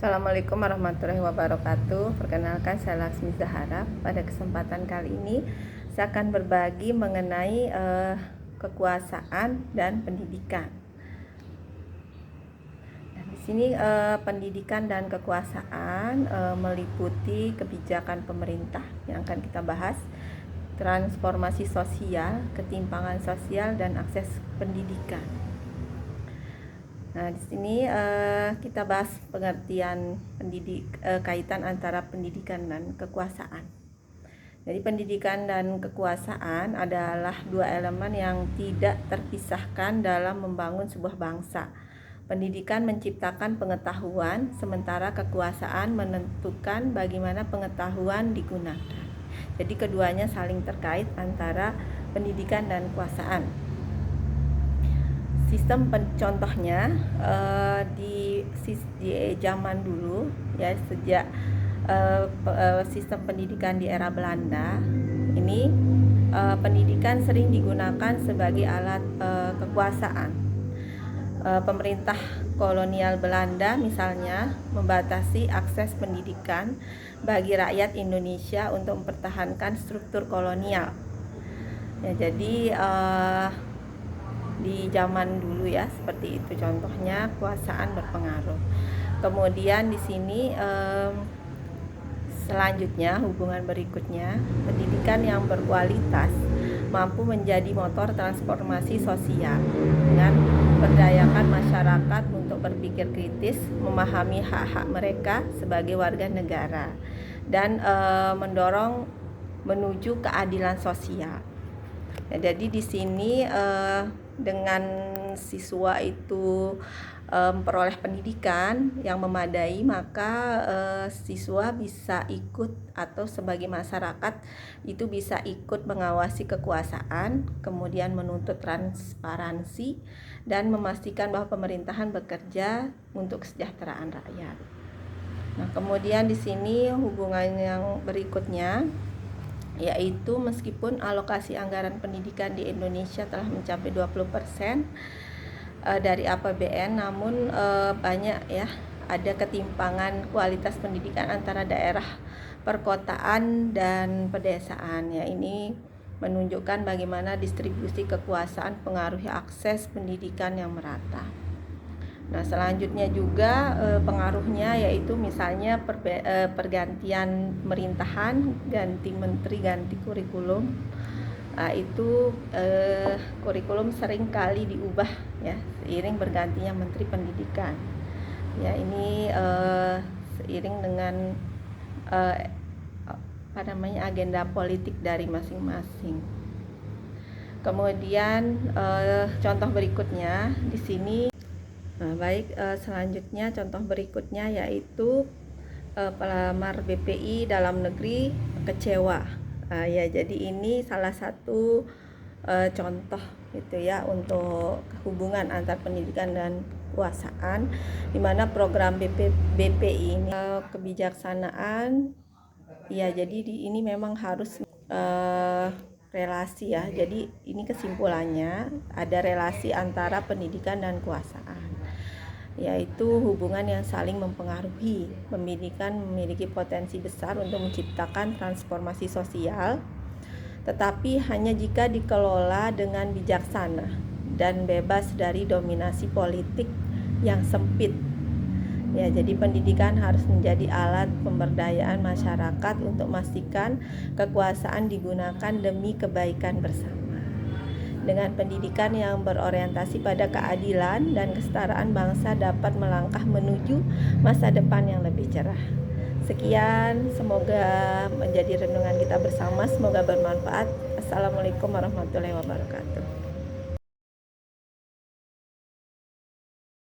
Assalamualaikum warahmatullahi wabarakatuh. Perkenalkan, saya Laksmi Zahara. Pada kesempatan kali ini saya akan berbagi mengenai kekuasaan dan pendidikan. Nah, di sini pendidikan dan kekuasaan meliputi kebijakan pemerintah yang akan kita bahas, transformasi sosial, ketimpangan sosial, dan akses pendidikan. Nah, di sini kita bahas pengertian kaitan antara pendidikan dan kekuasaan. Jadi pendidikan dan kekuasaan adalah dua elemen yang tidak terpisahkan dalam membangun sebuah bangsa. Pendidikan menciptakan pengetahuan, sementara kekuasaan menentukan bagaimana pengetahuan digunakan. Jadi keduanya saling terkait antara pendidikan dan kekuasaan. Sistem contohnya di zaman dulu ya, sejak sistem pendidikan di era Belanda ini, pendidikan sering digunakan sebagai alat kekuasaan. Pemerintah kolonial Belanda misalnya membatasi akses pendidikan bagi rakyat Indonesia untuk mempertahankan struktur kolonial. Ya, jadi di zaman dulu ya seperti itu contohnya, kekuasaan berpengaruh. Kemudian di sini selanjutnya, hubungan berikutnya, pendidikan yang berkualitas mampu menjadi motor transformasi sosial dengan memberdayakan masyarakat untuk berpikir kritis, memahami hak-hak mereka sebagai warga negara, dan mendorong menuju keadilan sosial. Nah, jadi di sini dengan siswa itu memperoleh pendidikan yang memadai, maka siswa bisa ikut atau sebagai masyarakat itu bisa ikut mengawasi kekuasaan, kemudian menuntut transparansi dan memastikan bahwa pemerintahan bekerja untuk kesejahteraan rakyat. Nah, kemudian di sini hubungan yang berikutnya, yaitu meskipun alokasi anggaran pendidikan di Indonesia telah mencapai 20% dari APBN, namun banyak ya ada ketimpangan kualitas pendidikan antara daerah perkotaan dan pedesaan. Ya, ini menunjukkan bagaimana distribusi kekuasaan pengaruhi akses pendidikan yang merata. Nah, selanjutnya juga pengaruhnya yaitu misalnya pergantian pemerintahan, ganti menteri, ganti kurikulum. Nah, itu kurikulum sering kali diubah ya seiring bergantinya menteri pendidikan. Ya, ini seiring dengan agenda politik dari masing-masing. Kemudian contoh berikutnya di sini. Nah, baik, selanjutnya contoh berikutnya yaitu pelamar BPI dalam negeri kecewa. Ya, jadi ini salah satu contoh gitu ya untuk hubungan antar pendidikan dan kekuasaan, di mana program BPI ini kebijaksanaan. Ya, jadi ini memang harus relasi ya. Jadi ini kesimpulannya ada relasi antara pendidikan dan kekuasaan, yaitu hubungan yang saling mempengaruhi. Pendidikan memiliki potensi besar untuk menciptakan transformasi sosial, tetapi hanya jika dikelola dengan bijaksana dan bebas dari dominasi politik yang sempit. Ya, jadi pendidikan harus menjadi alat pemberdayaan masyarakat untuk memastikan kekuasaan digunakan demi kebaikan bersama. Dengan pendidikan yang berorientasi pada keadilan dan kesetaraan, bangsa dapat melangkah menuju masa depan yang lebih cerah. Sekian, semoga menjadi renungan kita bersama, semoga bermanfaat. Assalamualaikum warahmatullahi wabarakatuh.